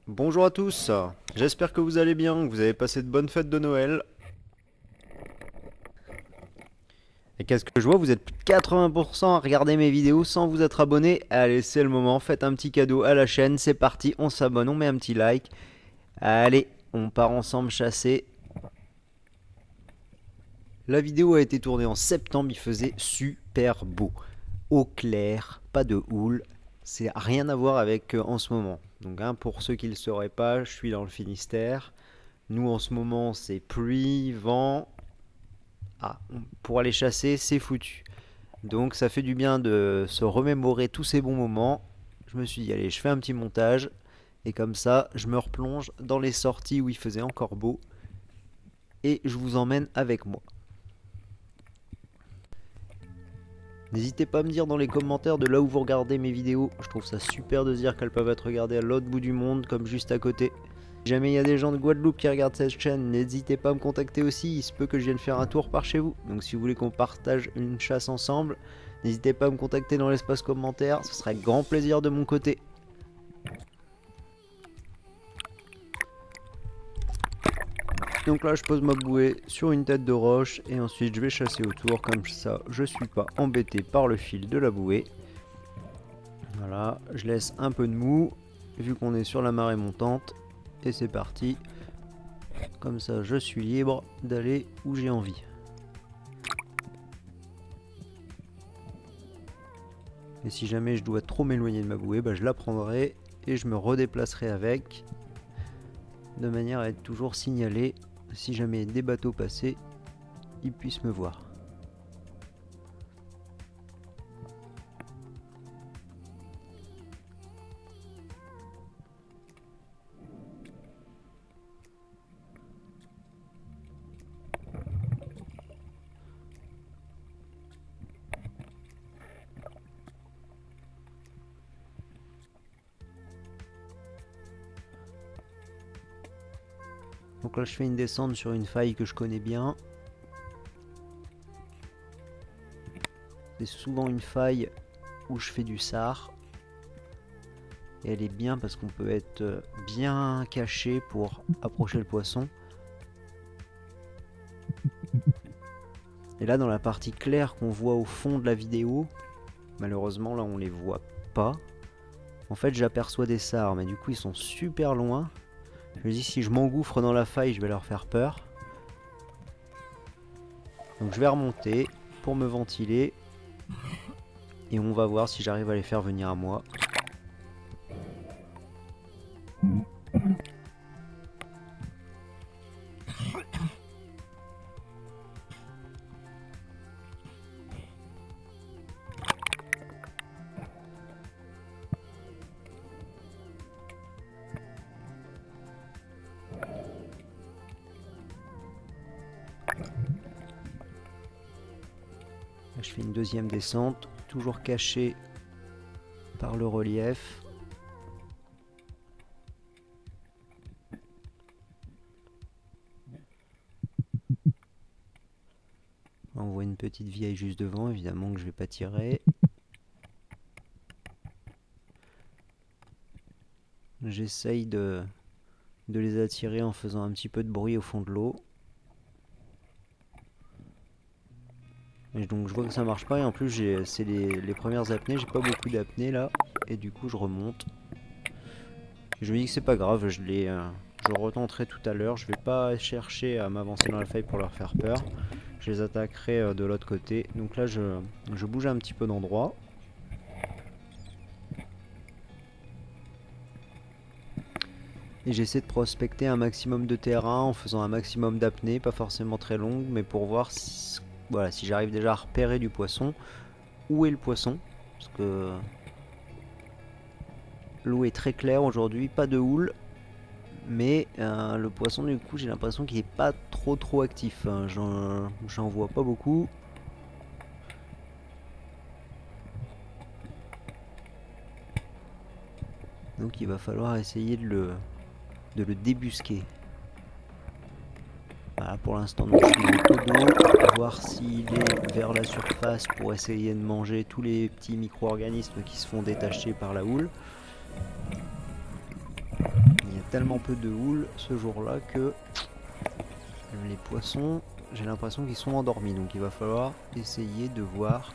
Bonjour à tous, j'espère que vous allez bien, que vous avez passé de bonnes fêtes de Noël. Et qu'est-ce que je vois, vous êtes plus de 80% à regarder mes vidéos sans vous être abonné. Allez, c'est le moment, faites un petit cadeau à la chaîne, c'est parti, on s'abonne, on met un petit like. Allez, on part ensemble chasser. La vidéo a été tournée en septembre, il faisait super beau. Eau claire, pas de houle, c'est rien à voir avec en ce moment. Donc pour ceux qui ne le sauraient pas, je suis dans le Finistère. Nous en ce moment c'est pluie, vent. Ah, pour aller chasser, c'est foutu. Donc ça fait du bien de se remémorer tous ces bons moments. Je me suis dit, allez, je fais un petit montage. Et comme ça, je me replonge dans les sorties où il faisait encore beau. Et je vous emmène avec moi. N'hésitez pas à me dire dans les commentaires de là où vous regardez mes vidéos. Je trouve ça super de se dire qu'elles peuvent être regardées à l'autre bout du monde, comme juste à côté. Si jamais il y a des gens de Guadeloupe qui regardent cette chaîne, n'hésitez pas à me contacter aussi, il se peut que je vienne faire un tour par chez vous. Donc si vous voulez qu'on partage une chasse ensemble, n'hésitez pas à me contacter dans l'espace commentaire, ce sera avec grand plaisir de mon côté. Donc là je pose ma bouée sur une tête de roche et ensuite je vais chasser autour, comme ça je suis pas embêté par le fil de la bouée. Voilà, je laisse un peu de mou, vu qu'on est sur la marée montante, et c'est parti. Comme ça je suis libre d'aller où j'ai envie. Et si jamais je dois trop m'éloigner de ma bouée, bah je la prendrai et je me redéplacerai avec, de manière à être toujours signalé. Si jamais des bateaux passaient, ils puissent me voir. Donc là je fais une descente sur une faille que je connais bien. C'est souvent une faille où je fais du sard. Et elle est bien parce qu'on peut être bien caché pour approcher le poisson. Et là dans la partie claire qu'on voit au fond de la vidéo, malheureusement là on les voit pas. En fait j'aperçois des sards mais du coup ils sont super loin. Je me dis si je m'engouffre dans la faille je vais leur faire peur. Donc je vais remonter pour me ventiler. Et on va voir si j'arrive à les faire venir à moi. Là, je fais une deuxième descente, toujours caché par le relief. Là, on voit une petite vieille juste devant, évidemment que je vais pas tirer. J'essaye de les attirer en faisant un petit peu de bruit au fond de l'eau. Et donc je vois que ça marche pas et en plus c'est les premières apnées, j'ai pas beaucoup d'apnées là. Et du coup je remonte. Et je me dis que c'est pas grave, je retenterai tout à l'heure. Je vais pas chercher à m'avancer dans la faille pour leur faire peur. Je les attaquerai de l'autre côté. Donc là je bouge un petit peu d'endroit. Et j'essaie de prospecter un maximum de terrain en faisant un maximum d'apnées, pas forcément très longue, mais pour voir si, voilà, si j'arrive déjà à repérer du poisson. Où est le poisson? Parce que l'eau est très claire aujourd'hui, pas de houle. Mais le poisson du coup j'ai l'impression qu'il est pas trop actif. Hein. J'en vois pas beaucoup. Donc il va falloir essayer de le débusquer. Voilà, pour l'instant je suis dans le pot d'eau, voir s'il est vers la surface pour essayer de manger tous les petits micro-organismes qui se font détacher par la houle. Il y tellement peu de houle ce jour-là que les poissons, j'ai l'impression qu'ils sont endormis. Donc il va falloir essayer de voir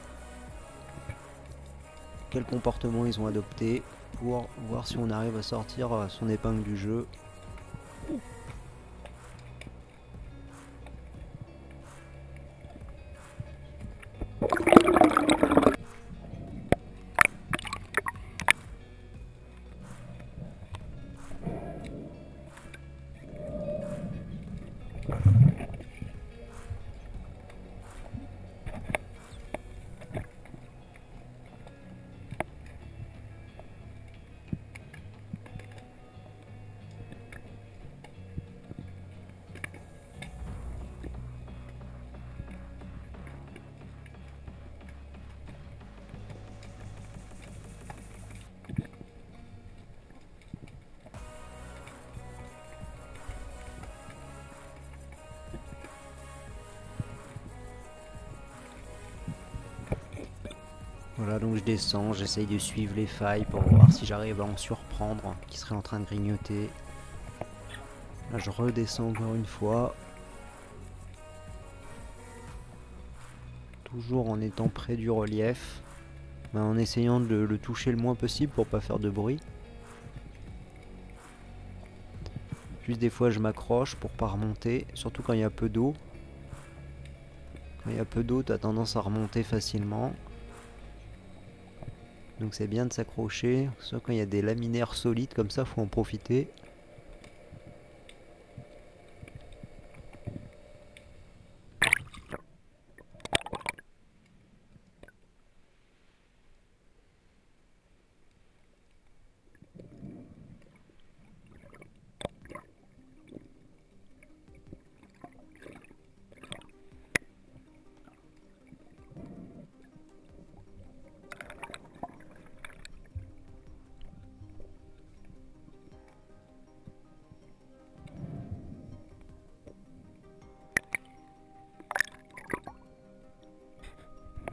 quel comportement ils ont adopté pour voir si on arrive à sortir son épingle du jeu. Voilà, donc je descends, j'essaye de suivre les failles pour voir si j'arrive à en surprendre qui serait en train de grignoter. Là je redescends encore une fois. Toujours en étant près du relief, mais en essayant de le toucher le moins possible pour pas faire de bruit. Juste des fois je m'accroche pour pas remonter, surtout quand il y a peu d'eau. Quand il y a peu d'eau, t'as tendance à remonter facilement. Donc c'est bien de s'accrocher, sauf quand il y a des laminaires solides comme ça, faut en profiter.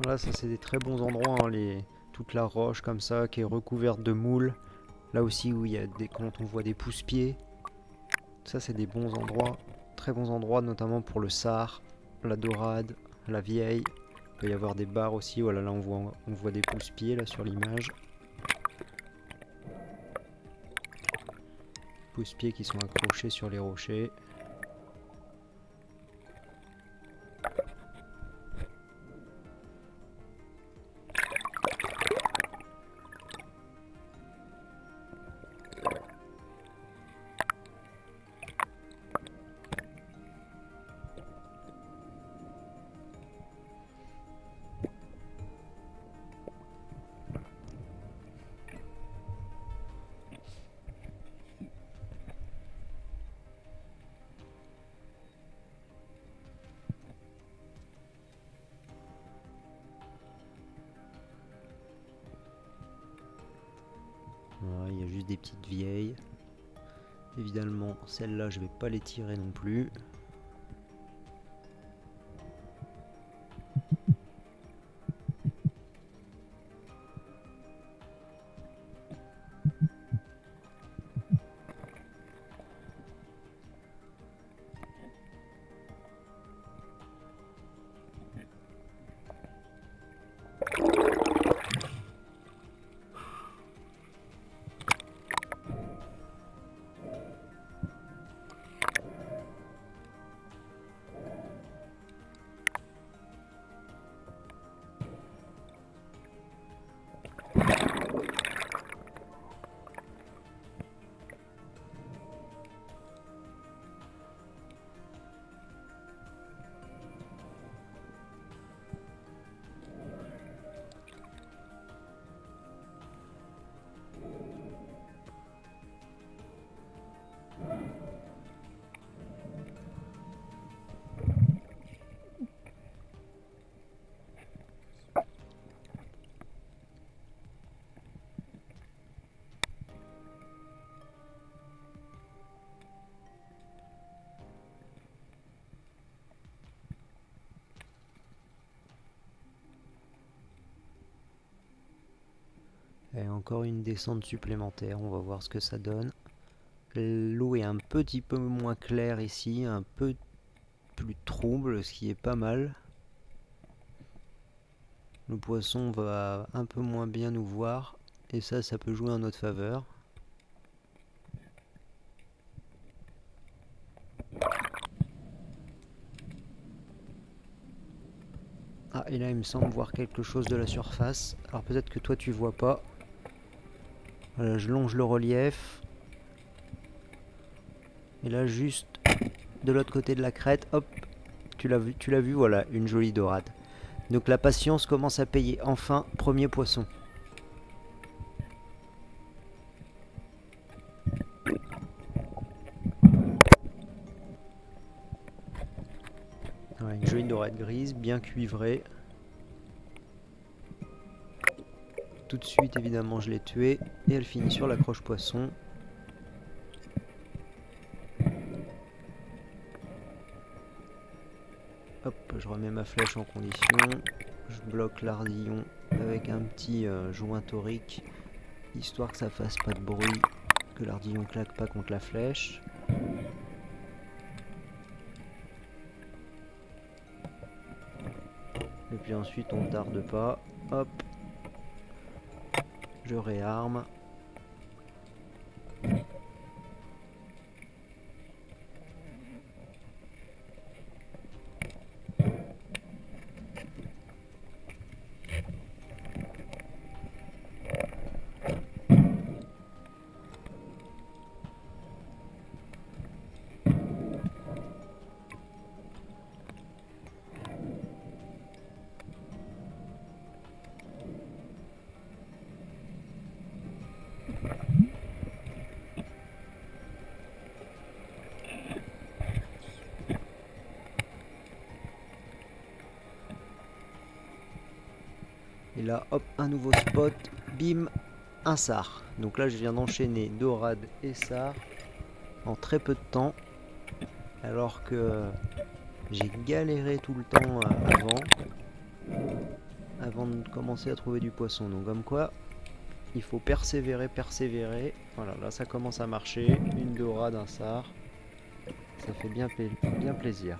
Voilà, ça c'est des très bons endroits, hein, toute la roche comme ça qui est recouverte de moules. Là aussi où il y a quand on voit des pousse-pieds. Ça c'est des bons endroits, très bons endroits notamment pour le sard, la dorade, la vieille. Il peut y avoir des barres aussi, voilà là on voit des pousse-pieds là sur l'image. Pousse-pieds qui sont accrochés sur les rochers. Voilà, il y a juste des petites vieilles. Évidemment, celles-là, je vais pas les tirer non plus. Et encore une descente supplémentaire, on va voir ce que ça donne. L'eau est un petit peu moins claire ici, un peu plus trouble, ce qui est pas mal. Le poisson va un peu moins bien nous voir, et ça peut jouer en notre faveur. Ah, et là il me semble voir quelque chose de la surface. Alors peut-être que toi tu vois pas. Voilà, je longe le relief. Et là juste de l'autre côté de la crête, hop, tu l'as vu, voilà, une jolie dorade. Donc la patience commence à payer. Enfin, premier poisson. Voilà, une jolie dorade grise, bien cuivrée. Tout de suite, évidemment, je l'ai tuée. Et elle finit sur la croche poisson. Hop, je remets ma flèche en condition. Je bloque l'ardillon avec un petit joint torique, histoire que ça fasse pas de bruit, que l'ardillon claque pas contre la flèche. Et puis ensuite on ne tarde pas. Hop, je réarme. Et là, hop, un nouveau spot. Bim, un sard. Donc là, je viens d'enchaîner dorade et sard en très peu de temps. Alors que j'ai galéré tout le temps avant de commencer à trouver du poisson. Donc comme quoi, il faut persévérer, persévérer. Voilà, là ça commence à marcher. Une dorade, un sard. Ça fait bien plaisir.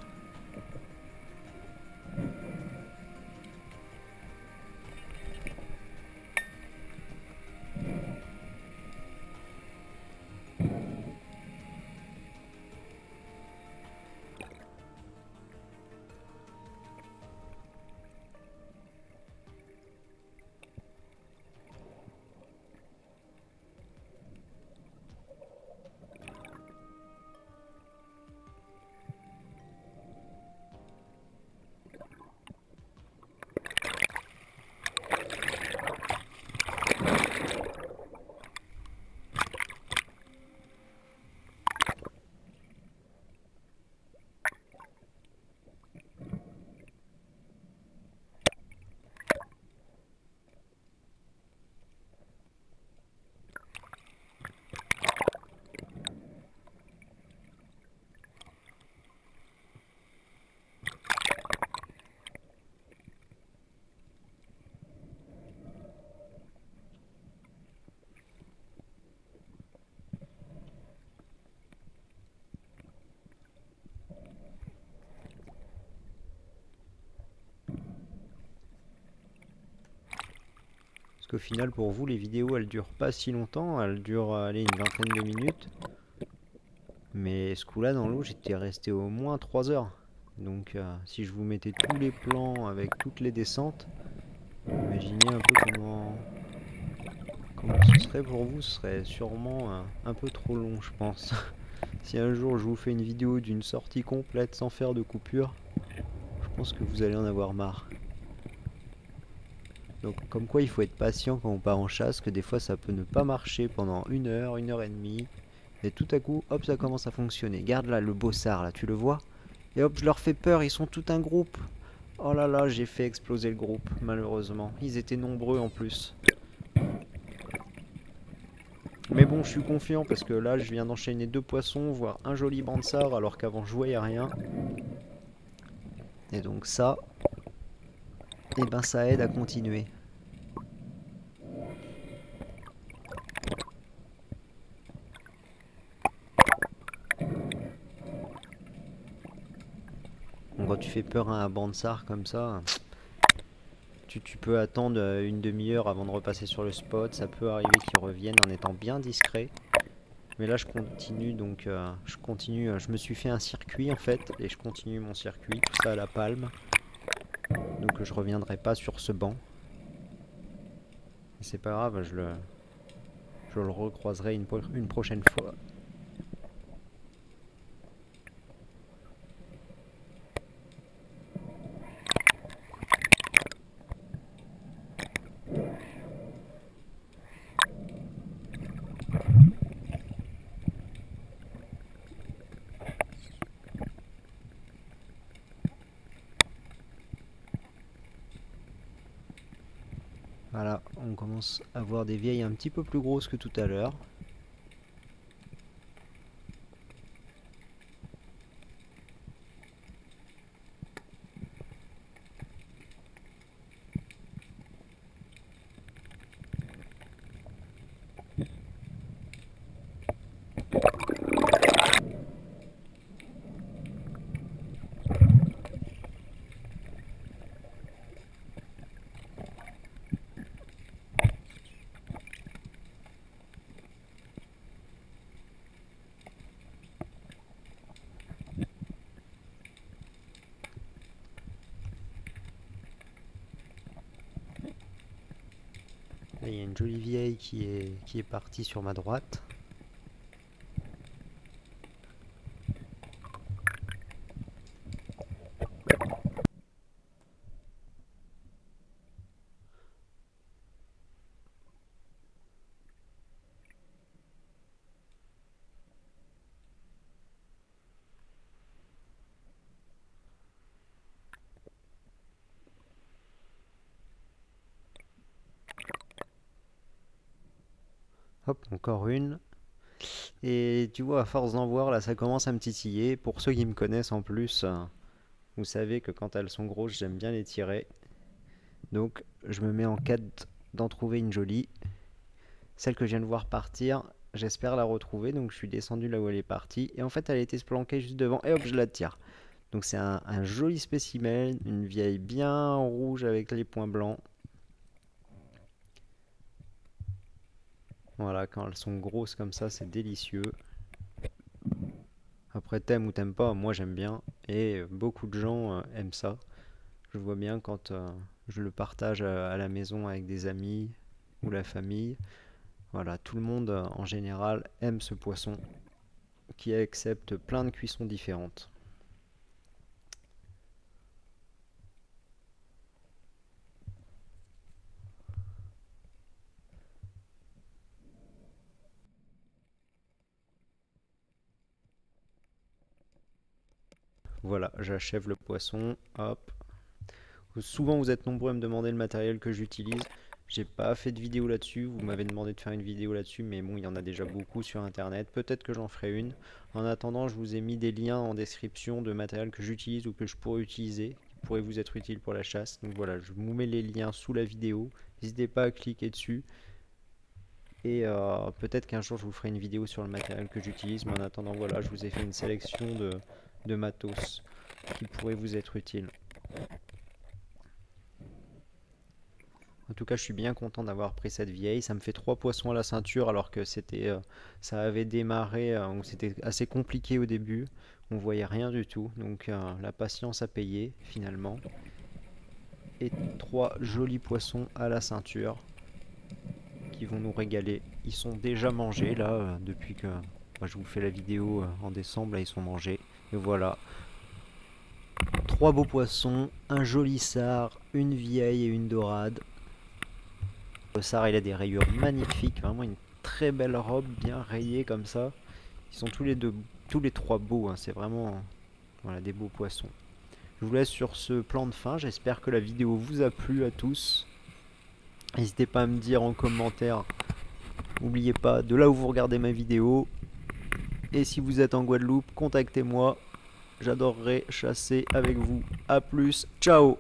Parce qu'au final, pour vous, les vidéos, elles durent pas si longtemps. Elles durent, allez, une vingtaine de minutes. Mais ce coup-là, dans l'eau, j'étais resté au moins 3 heures. Donc, si je vous mettais tous les plans avec toutes les descentes, imaginez un peu comment ce serait pour vous. Ce serait sûrement un peu trop long, je pense. Si un jour je vous fais une vidéo d'une sortie complète sans faire de coupure, je pense que vous allez en avoir marre. Donc comme quoi il faut être patient quand on part en chasse, que des fois ça peut ne pas marcher pendant une heure et demie. Et tout à coup, hop, ça commence à fonctionner. Garde là le bossard, là, tu le vois? Et hop, je leur fais peur, ils sont tout un groupe. Oh là là, j'ai fait exploser le groupe, malheureusement. Ils étaient nombreux en plus. Mais bon, je suis confiant parce que là, je viens d'enchaîner 2 poissons, voire un joli bansard, alors qu'avant je voyais rien. Et donc ça, eh ben ça aide à continuer. Donc quand tu fais peur à un bansard comme ça, tu peux attendre une demi-heure avant de repasser sur le spot. Ça peut arriver qu'ils reviennent en étant bien discret. Mais là je continue, donc je me suis fait un circuit en fait, et je continue mon circuit, tout ça à la palme. Donc je reviendrai pas sur ce banc. Et c'est pas grave, je le recroiserai une prochaine fois. Voilà, on commence à voir des vieilles un petit peu plus grosses que tout à l'heure. Là, il y a une jolie vieille qui est partie sur ma droite. Hop, encore une. Et tu vois, à force d'en voir, là, ça commence à me titiller. Pour ceux qui me connaissent en plus, vous savez que quand elles sont grosses, j'aime bien les tirer. Donc, je me mets en quête d'en trouver une jolie. Celle que je viens de voir partir, j'espère la retrouver. Donc, je suis descendu là où elle est partie. Et en fait, elle était se planquer juste devant. Et hop, je la tire. Donc, c'est un joli spécimen. Une vieille bien rouge avec les points blancs. Voilà, quand elles sont grosses comme ça, c'est délicieux. Après, t'aimes ou t'aimes pas, moi j'aime bien. Et beaucoup de gens aiment ça. Je vois bien quand je le partage à la maison avec des amis ou la famille. Voilà, tout le monde en général aime ce poisson qui accepte plein de cuissons différentes. Voilà, j'achève le poisson. Hop. Souvent vous êtes nombreux à me demander le matériel que j'utilise. J'ai pas fait de vidéo là-dessus, vous m'avez demandé de faire une vidéo là-dessus, mais bon, il y en a déjà beaucoup sur internet. Peut-être que j'en ferai une. En attendant, je vous ai mis des liens en description de matériel que j'utilise ou que je pourrais utiliser, qui pourrait vous être utile pour la chasse. Donc voilà, je vous mets les liens sous la vidéo. N'hésitez pas à cliquer dessus. Et peut-être qu'un jour je vous ferai une vidéo sur le matériel que j'utilise. Mais en attendant, voilà, je vous ai fait une sélection de matos qui pourrait vous être utile. En tout cas, je suis bien content d'avoir pris cette vieille. Ça me fait 3 poissons à la ceinture alors que ça avait démarré, où c'était assez compliqué au début. On voyait rien du tout. Donc la patience a payé finalement. Et 3 jolis poissons à la ceinture qui vont nous régaler. Ils sont déjà mangés là depuis que je vous fais la vidéo en décembre. Là, ils sont mangés. Et voilà. 3 beaux poissons, un joli sard, une vieille et une dorade. Le sard il a des rayures magnifiques, vraiment une très belle robe bien rayée comme ça. Ils sont tous les trois beaux, hein. C'est vraiment voilà, des beaux poissons. Je vous laisse sur ce plan de fin, j'espère que la vidéo vous a plu à tous. N'hésitez pas à me dire en commentaire, n'oubliez pas de là où vous regardez ma vidéo. Et si vous êtes en Guadeloupe, contactez-moi, j'adorerais chasser avec vous. A plus, ciao!